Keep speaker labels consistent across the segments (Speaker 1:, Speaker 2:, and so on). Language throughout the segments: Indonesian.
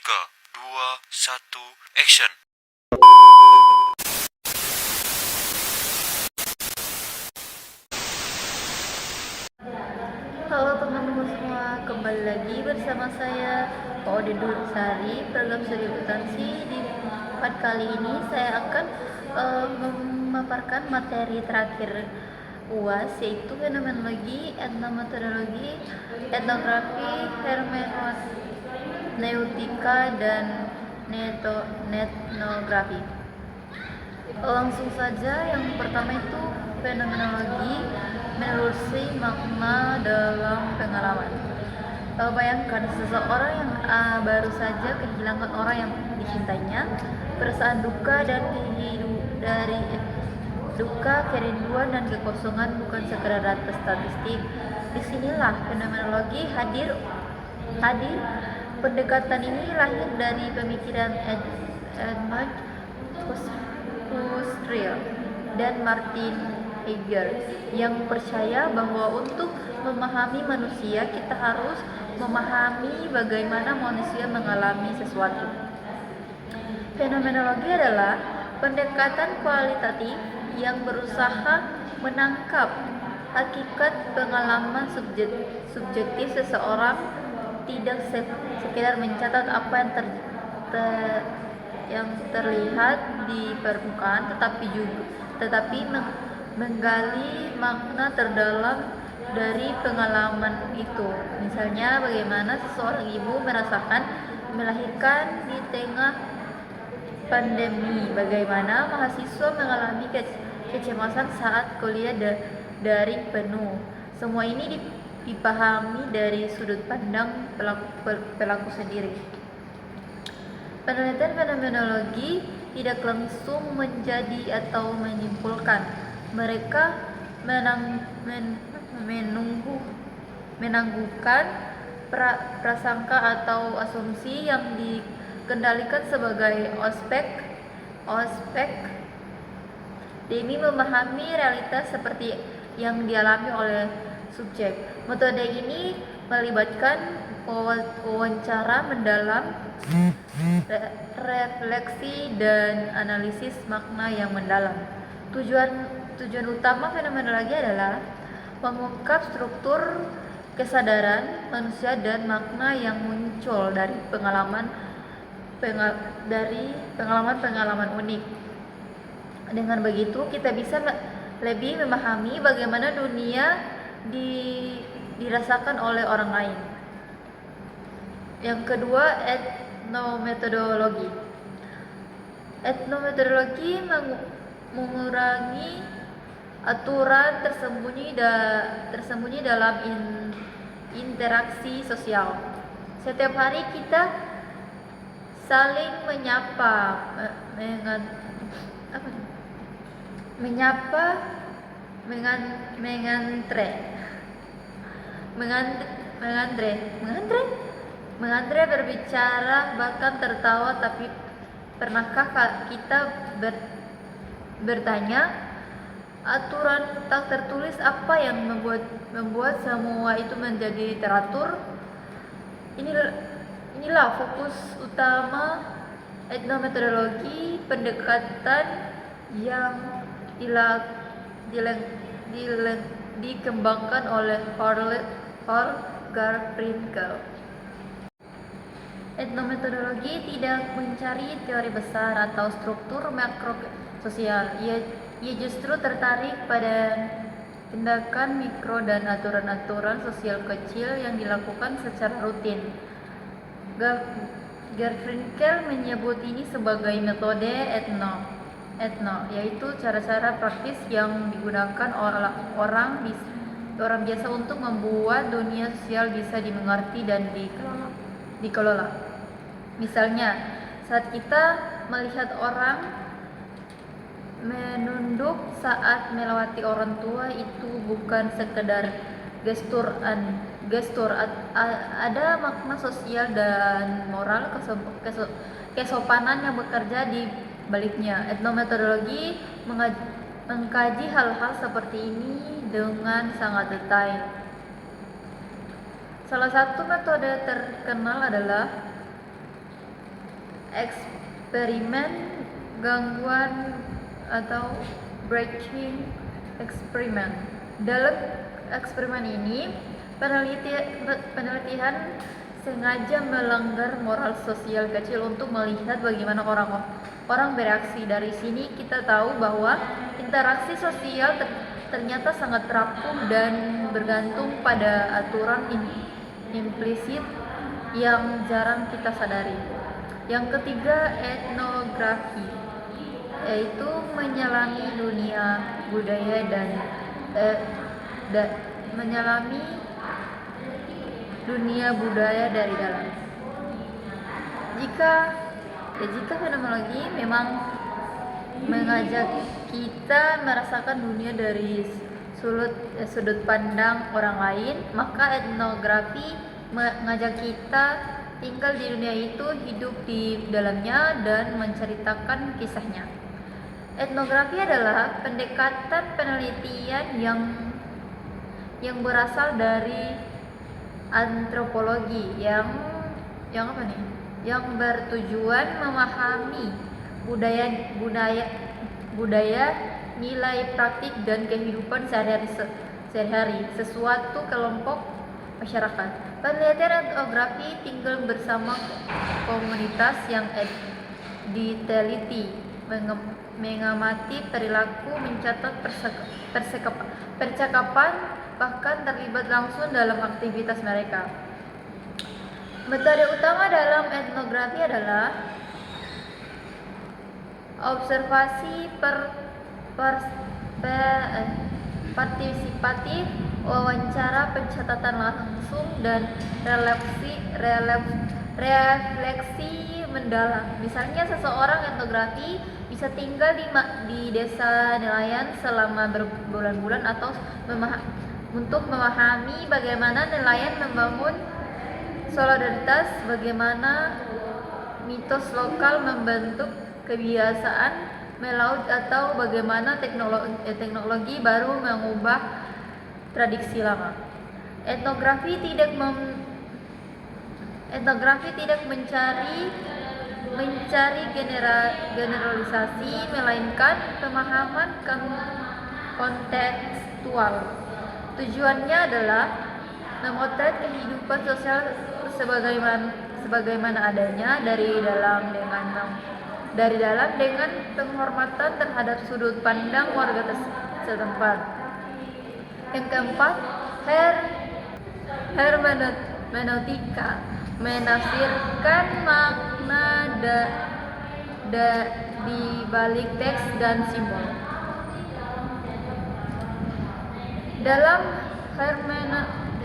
Speaker 1: 3, 2, 1, action.
Speaker 2: Halo teman-teman semua, kembali lagi bersama saya Ode Dursari, program studi akuntansi. Di part kali ini saya akan memaparkan materi terakhir UAS, yaitu fenomenologi, etnometodologi, etnografi, hermeneutika, dan etnografi. Langsung saja, yang pertama itu fenomenologi, menelusuri makna dalam pengalaman. Bayangkan seseorang yang baru saja kehilangan orang yang dicintainya, perasaan duka dari duka, kerinduan dan kekosongan bukan sekedar data statistik. Disinilah fenomenologi hadir. Pendekatan ini lahir dari pemikiran Edmund Husserl dan Martin Heidegger yang percaya bahwa untuk memahami manusia kita harus memahami bagaimana manusia mengalami sesuatu. Fenomenologi adalah pendekatan kualitatif yang berusaha menangkap hakikat pengalaman subjektif seseorang, tidak sekedar mencatat apa yang terlihat di permukaan, tetapi menggali makna terdalam dari pengalaman itu. Misalnya, bagaimana seseorang ibu merasakan melahirkan di tengah pandemi, bagaimana mahasiswa mengalami kecemasan saat kuliah daring penuh. Semua ini dipahami dari sudut pandang pelaku sendiri. Penelitian fenomenologi tidak langsung menjadi atau menyimpulkan. Mereka menangguhkan prasangka atau asumsi yang dikendalikan sebagai ospek demi memahami realitas seperti yang dialami oleh subjek. Metode ini melibatkan wawancara mendalam, refleksi, dan analisis makna yang mendalam. Tujuan utama fenomenologi adalah mengungkap struktur kesadaran manusia dan makna yang muncul dari pengalaman unik. Dengan begitu kita bisa lebih memahami bagaimana dunia dirasakan oleh orang lain. Yang kedua, etnometodologi. Etnometodologi mengurangi aturan tersembunyi dalam interaksi sosial. Setiap hari kita saling mengantre, berbicara, bahkan tertawa. Tapi pernahkah kita bertanya, aturan tak tertulis apa yang membuat semua itu menjadi teratur? Inilah fokus utama etnometodologi, pendekatan yang dikembangkan oleh Garfinkel. Etnometodologi tidak mencari teori besar atau struktur makro sosial. Ia justru tertarik pada tindakan mikro dan aturan-aturan sosial kecil yang dilakukan secara rutin. Garfinkel menyebut ini sebagai metode etno, yaitu cara-cara praktis yang digunakan orang biasa untuk membuat dunia sosial bisa dimengerti dan dikelola. Misalnya, saat kita melihat orang menunduk saat melewati orang tua, itu bukan sekedar gestur, ada makna sosial dan moral kesopanan yang bekerja di baliknya. Etnometodologi mengkaji hal-hal seperti ini dengan sangat detail. Salah satu metode terkenal adalah eksperimen gangguan atau breaking eksperimen. Dalam eksperimen ini, penelitian sengaja melanggar moral sosial kecil untuk melihat bagaimana orang bereaksi. Dari sini kita tahu bahwa interaksi sosial ternyata sangat rapuh dan bergantung pada aturan implisit yang jarang kita sadari. Yang ketiga, etnografi, yaitu menyelami dunia budaya menyelami dunia budaya dari dalam. Jika fenomenologi memang mengajak kita merasakan dunia dari sudut pandang orang lain, maka etnografi mengajak kita tinggal di dunia itu, hidup di dalamnya, dan menceritakan kisahnya. Etnografi adalah pendekatan penelitian yang berasal dari antropologi yang bertujuan memahami budaya, nilai praktik dan kehidupan sehari-hari sesuatu kelompok masyarakat. Penelitian etnografi tinggal bersama komunitas yang diteliti, mengamati perilaku, mencatat percakapan, bahkan terlibat langsung dalam aktivitas mereka. Metode utama dalam etnografi adalah observasi partisipatif, wawancara, pencatatan langsung, dan refleksi mendalam. Misalnya, seseorang etnografi bisa tinggal di desa nelayan selama berbulan-bulan atau untuk memahami bagaimana nelayan membangun solidaritas, bagaimana mitos lokal membentuk kebiasaan melaut, atau bagaimana teknologi baru mengubah tradisi lama. Etnografi tidak mencari generalisasi, melainkan pemahaman kontekstual. Tujuannya adalah memotret kehidupan sosial sebagaimana adanya dari dalam dengan penghormatan terhadap sudut pandang warga setempat. Yang keempat, hermeneutika, menafsirkan makna di balik teks dan simbol. Dalam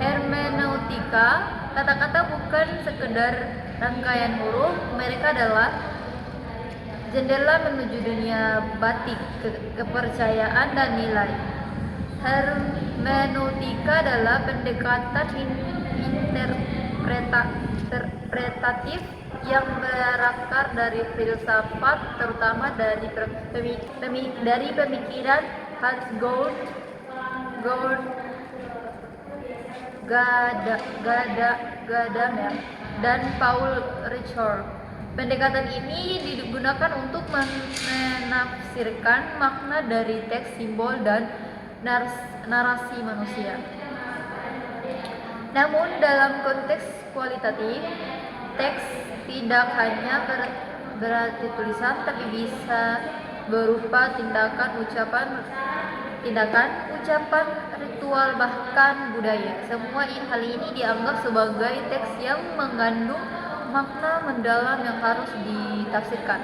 Speaker 2: hermeneutika, kata-kata bukan sekedar rangkaian huruf, mereka adalah jendela menuju dunia batik, kepercayaan, dan nilai. Hermeneutika adalah pendekatan interpretatif yang berakar dari filsafat, terutama dari pemikiran Hans Gadamer dan Paul Ricoeur. Pendekatan ini digunakan untuk menafsirkan makna dari teks, simbol, dan narasi manusia. Namun dalam konteks kualitatif, teks tidak hanya berarti tulisan, tapi bisa berupa tindakan, ucapan, ritual, bahkan budaya. Semua hal ini dianggap sebagai teks yang mengandung makna mendalam yang harus ditafsirkan.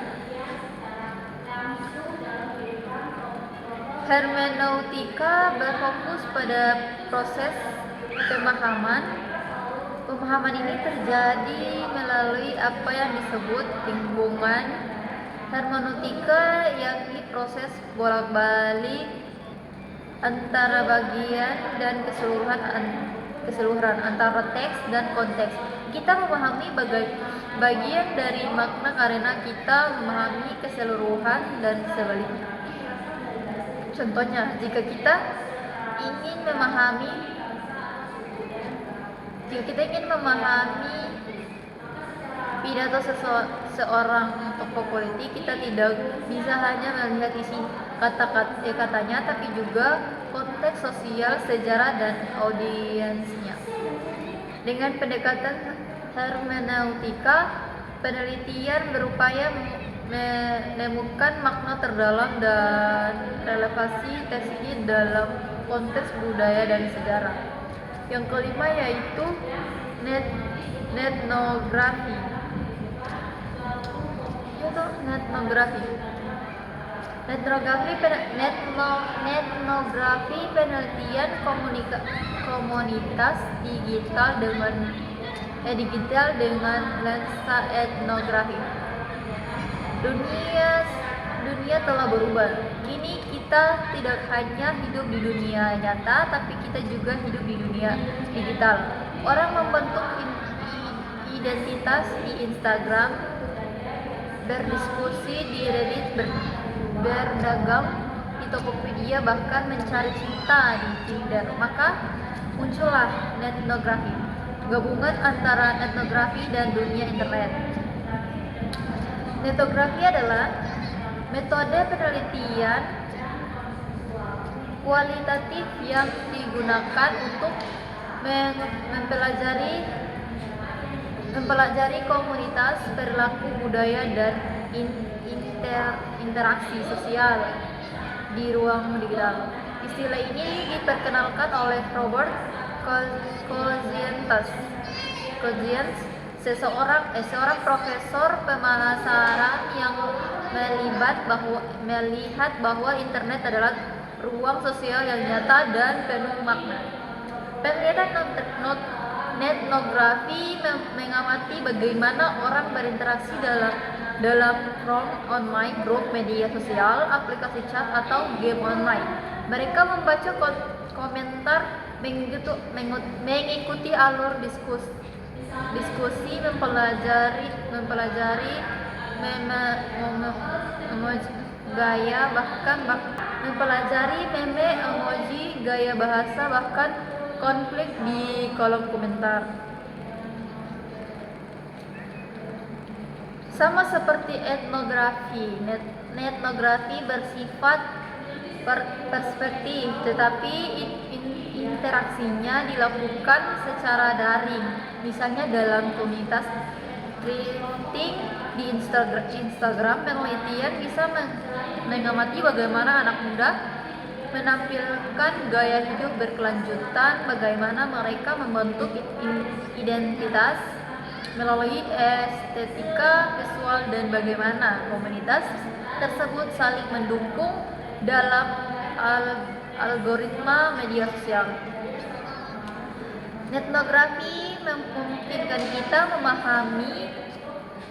Speaker 2: Hermeneutika berfokus pada proses pemahaman. Pemahaman ini terjadi melalui apa yang disebut lingkungan. Hermeneutika yakni proses bolak-balik antara bagian dan keseluruhan antara teks dan konteks. Kita memahami bagian dari makna karena kita memahami keseluruhan dan sebaliknya. Contohnya, jika kita ingin memahami pidato seorang tokoh politik, kita tidak bisa hanya melihat isi katanya, tapi juga konteks sosial, sejarah, dan audiensnya. Dengan pendekatan hermeneutika, penelitian berupaya menemukan makna terdalam dan relevansi teks ini dalam konteks budaya dan sejarah. Yang kelima yaitu etnografi. Etnografi penelitian komunitas digital dengan lensa etnografi. Dunia telah berubah. Kini kita tidak hanya hidup di dunia nyata, tapi kita juga hidup di dunia digital. Orang membentuk identitas di Instagram, berdiskusi di Reddit, berdagang di Tokopedia, bahkan mencari cinta di Tinder. Maka muncullah etnografi, gabungan antara etnografi dan dunia internet. Etnografi adalah metode penelitian kualitatif yang digunakan untuk mempelajari komunitas, perilaku, budaya, dan interaksi sosial di ruang digital. Istilah ini diperkenalkan oleh Robert Kozienz, seorang profesor pemasaran yang melihat bahwa internet adalah ruang sosial yang nyata dan penuh makna. Penelitian etnografi mengamati bagaimana orang berinteraksi dalam forum online, grup media sosial, aplikasi chat, atau game online. Mereka membaca komentar, mengikuti alur diskusi, mempelajari meme, emoji, gaya bahasa, bahkan konflik di kolom komentar. Sama seperti etnografi, etnografi bersifat perspektif, tetapi interaksinya dilakukan secara daring. Misalnya dalam komunitas thrifting di Instagram, penelitian bisa mengamati bagaimana anak muda menampilkan gaya hidup berkelanjutan, bagaimana mereka membentuk identitas melalui estetika visual, dan bagaimana komunitas tersebut saling mendukung dalam algoritma media sosial. Etnografi memungkinkan kita memahami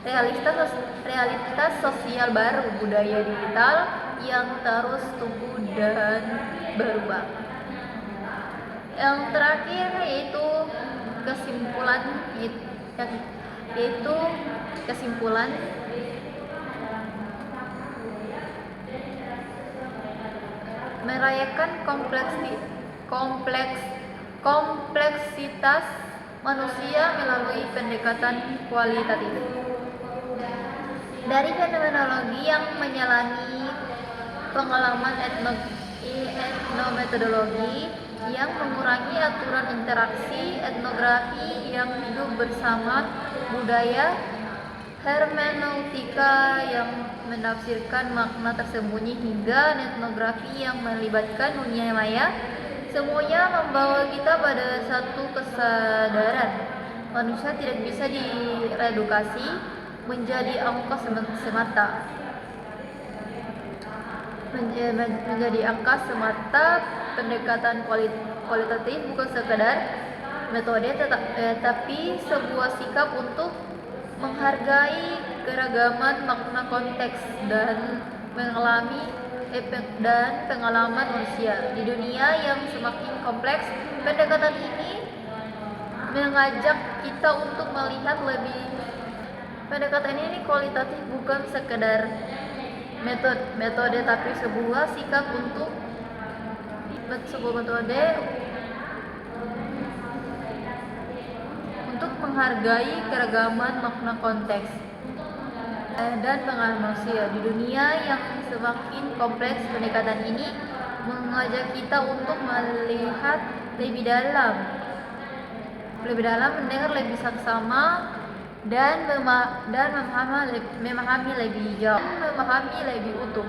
Speaker 2: realitas sosial baru, budaya digital yang terus tumbuh dan berubah. Yang terakhir yaitu kesimpulan merayakan kompleksitas manusia melalui pendekatan kualitatif. Dari fenomenologi yang menjalani pengalaman etnometodologi yang mengurangi aturan interaksi, etnografi yang hidup bersama budaya, hermeneutika yang menafsirkan makna tersembunyi, hingga etnografi yang melibatkan dunia maya, semuanya membawa kita pada satu kesadaran: manusia tidak bisa diredukasi menjadi angka semata. Pendekatan kualitatif bukan sekadar metode, tetapi sebuah sikap untuk menghargai keragaman makna, konteks, dan pengalaman manusia di dunia yang semakin kompleks. Pendekatan ini mengajak kita untuk melihat lebih. Pendekatan ini kualitatif bukan sekedar metode, tapi sebuah sikap untuk untuk menghargai keragaman makna konteks dan pengalaman manusia di dunia yang semakin kompleks. Pendekatan ini mengajak kita untuk melihat lebih dalam, mendengar lebih saksama, dan memahami lebih jauh, memahami lebih utuh.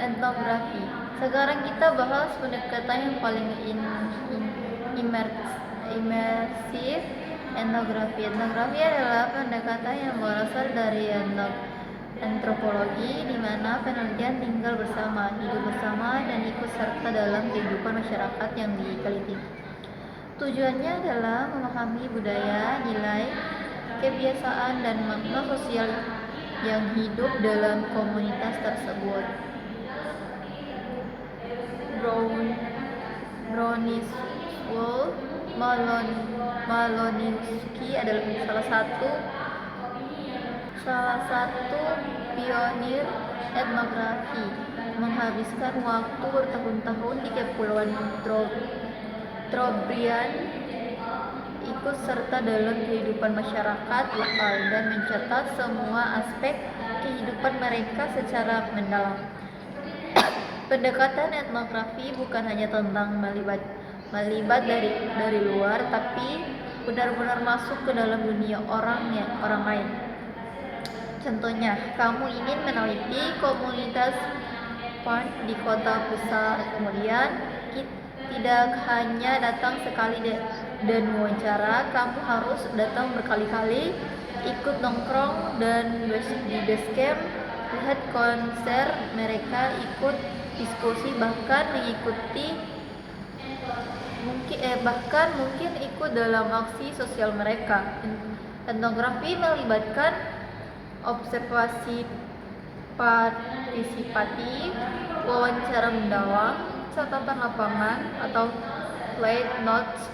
Speaker 2: Etnografi. Sekarang kita bahas pendekatan yang paling imersif, etnografi. Etnografi adalah pendekatan yang berasal dari antropologi, di mana penelitian tinggal bersama, hidup bersama, dan ikut serta dalam kehidupan masyarakat yang diteliti. Tujuannya adalah memahami budaya, nilai, kebiasaan, dan makna sosial yang hidup dalam komunitas tersebut. Bronislaw Maloniewski adalah salah satu pionir etnografi, menghabiskan waktu bertahun-tahun di Kepulauan Trobriand, ikut serta dalam kehidupan masyarakat lokal dan mencatat semua aspek kehidupan mereka secara mendalam. Pendekatan etnografi bukan hanya tentang melibat dari luar, tapi benar-benar masuk ke dalam dunia orang lain. Contohnya, kamu ingin meneliti komunitas punk di kota besar, kemudian tidak hanya datang sekali dan wawancara, kamu harus datang berkali-kali, ikut nongkrong dan di base camp, lihat konser mereka, ikut diskusi, bahkan mungkin ikut dalam aksi sosial mereka. Etnografi melibatkan observasi partisipatif, wawancara mendalam, catatan lapangan atau flight notes,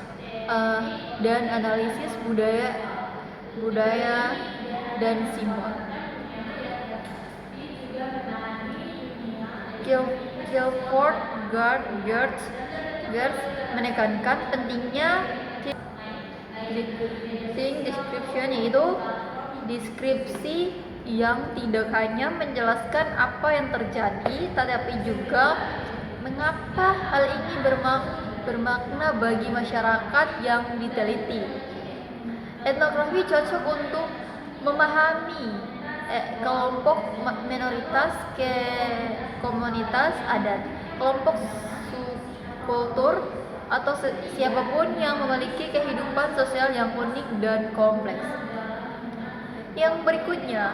Speaker 2: dan analisis budaya dan simbol. Guilford Geertz menekankan pentingnya description, yaitu deskripsi yang tidak hanya menjelaskan apa yang terjadi, tetapi juga mengapa hal ini bermakna bagi masyarakat yang diteliti. Etnografi cocok untuk memahami kelompok minoritas, komunitas adat, kelompok subkultur, atau siapapun yang memiliki kehidupan sosial yang unik dan kompleks. Yang berikutnya,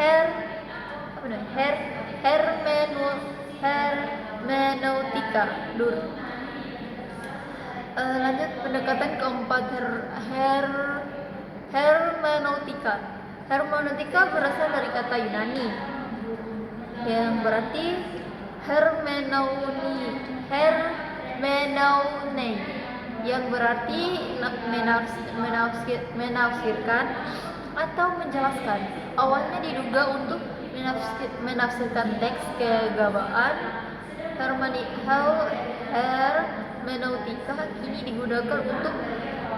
Speaker 2: hermeneutika. Lanjut, pendekatan keempat, hermeneutika. Hermeneutika berasal dari kata Yunani yang berarti hermeneune, yang berarti menafsirkan atau menjelaskan. Awalnya diduga untuk menafsirkan teks keagamaan. Hermeneutika kini digunakan untuk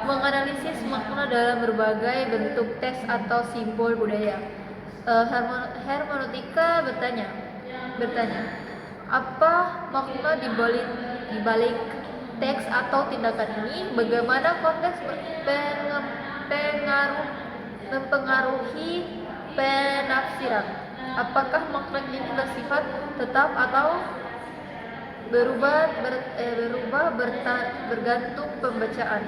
Speaker 2: menganalisis makna dalam berbagai bentuk teks atau simbol budaya. Hermeneutika bertanya, apa makna dibalik teks atau tindakan ini? Bagaimana konteks mempengaruhi penafsiran? Apakah makna ini bersifat tetap atau berubah bergantung pembacaan?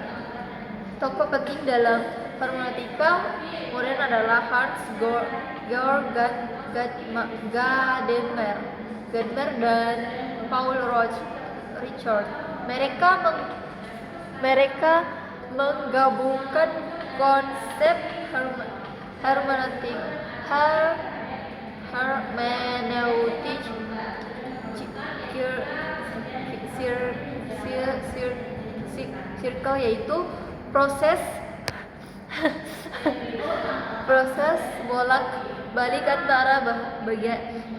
Speaker 2: Tokoh penting dalam hermeneutika modern adalah Hans Georg Gadamer dan Paul Richard. Mereka menggabungkan konsep hermeneutik circle, yaitu proses bolak-balik antara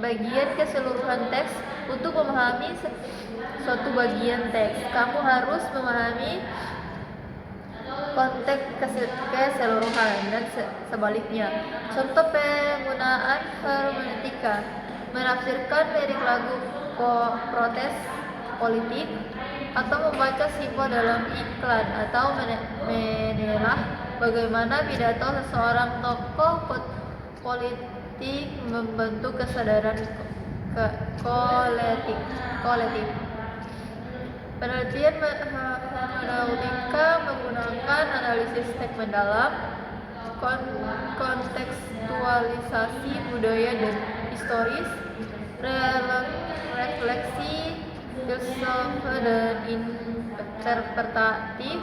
Speaker 2: bagian keseluruhan teks. Untuk memahami suatu bagian teks, kamu harus memahami konteks keseluruhan dan sebaliknya. Contoh penggunaan hermeneutika menafsirkan lirik lagu protes politik atau membaca simbol dalam iklan atau menelaah bagaimana pidato seseorang tokoh politik membentuk kesadaran kolektif. Penelitian hermeneutika menggunakan analisis teks mendalam, kontekstualisasi budaya dan historis, refleksi filsafat dan interpretatif.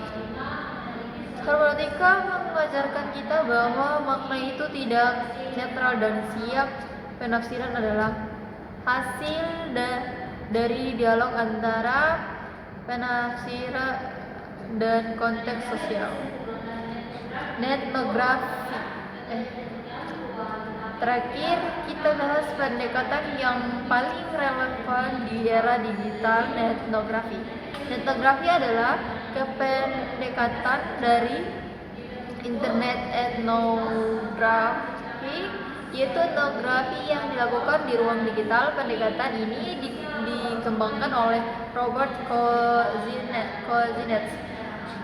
Speaker 2: Hermeneutika mengajarkan kita bahwa makna itu tidak netral dan siap penafsiran adalah hasil dari dialog antara penafsir dan konteks sosial. Etnografi. Terakhir, kita bahas pendekatan yang paling relevan di era digital, etnografi. Etnografi adalah kependekatan dari internet etnografi, yaitu etnografi yang dilakukan di ruang digital. Pendekatan ini dikembangkan oleh Robert Kozinets.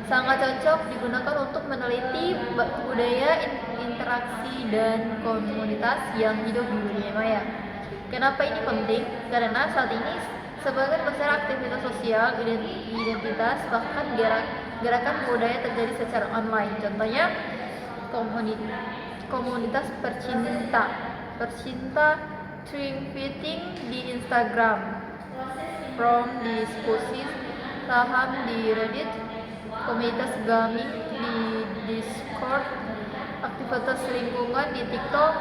Speaker 2: Sangat cocok digunakan untuk meneliti budaya, interaksi, dan komunitas yang hidup di dunia maya. Kenapa ini penting? Karena saat ini sebagian besar aktivitas sosial, identitas, bahkan gerakan budaya terjadi secara online. Contohnya komunitas percinta tweeting di Instagram, from diskusi saham di Reddit, komunitas gaming di Discord, aktivitas lingkungan di TikTok.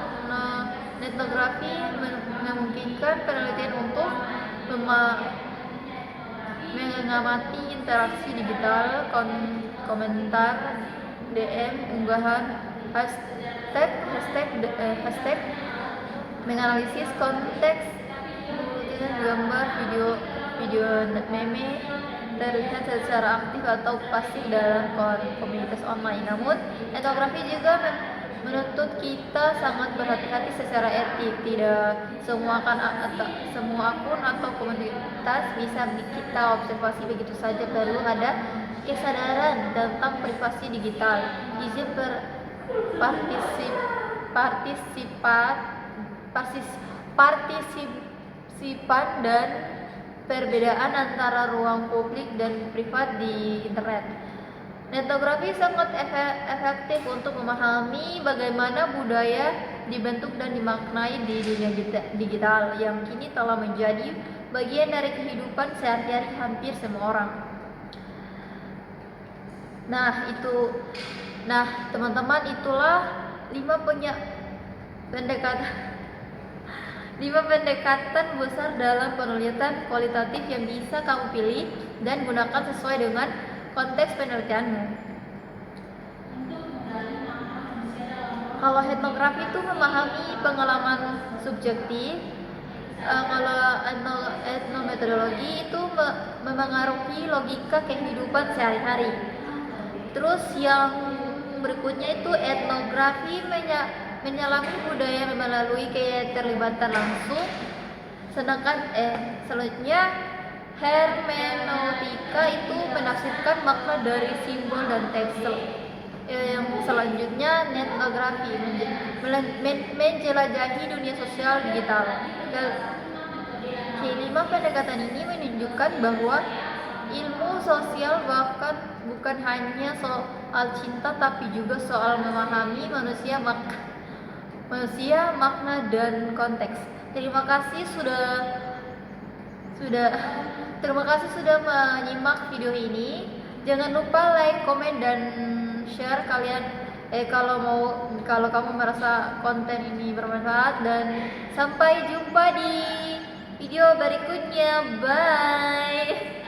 Speaker 2: Etnografi memungkinkan penelitian untuk mengamati interaksi digital, komentar, DM, unggahan, hashtag, menganalisis konteks, gambar, video meme, terlihat secara aktif atau pasif dalam komunitas online. Namun, etnografi juga menuntut kita sangat berhati-hati secara etik. Tidak semua akun atau komunitas bisa kita observasi begitu saja. Perlu ada kesadaran tentang privasi digital, izin partisipan dan perbedaan antara ruang publik dan privat di internet. Etnografi sangat efektif untuk memahami bagaimana budaya dibentuk dan dimaknai di dunia digital yang kini telah menjadi bagian dari kehidupan sehari-hari hampir semua orang. Nah, teman-teman, itulah 5 pendekatan besar dalam penelitian kualitatif yang bisa kamu pilih dan gunakan sesuai dengan konteks penelitianmu. Kalau etnografi itu memahami pengalaman subjektif, kalau etnometodologi itu memengaruhi logika kehidupan sehari-hari. Terus yang berikutnya itu etnografi menyelami budaya melalui keterlibatan langsung. Sedangkan selanjutnya hermeneutika itu menafsirkan makna dari simbol dan teks. Yang selanjutnya etnografi menjelajahi dunia sosial digital. Kelima pendekatan ini menunjukkan bahwa ilmu sosial bahkan bukan hanya soal cinta, tapi juga soal memahami manusia, makna dan konteks. Terima kasih sudah menyimak video ini. Jangan lupa like, komen, dan share kalau kamu merasa konten ini bermanfaat, dan sampai jumpa di video berikutnya. Bye.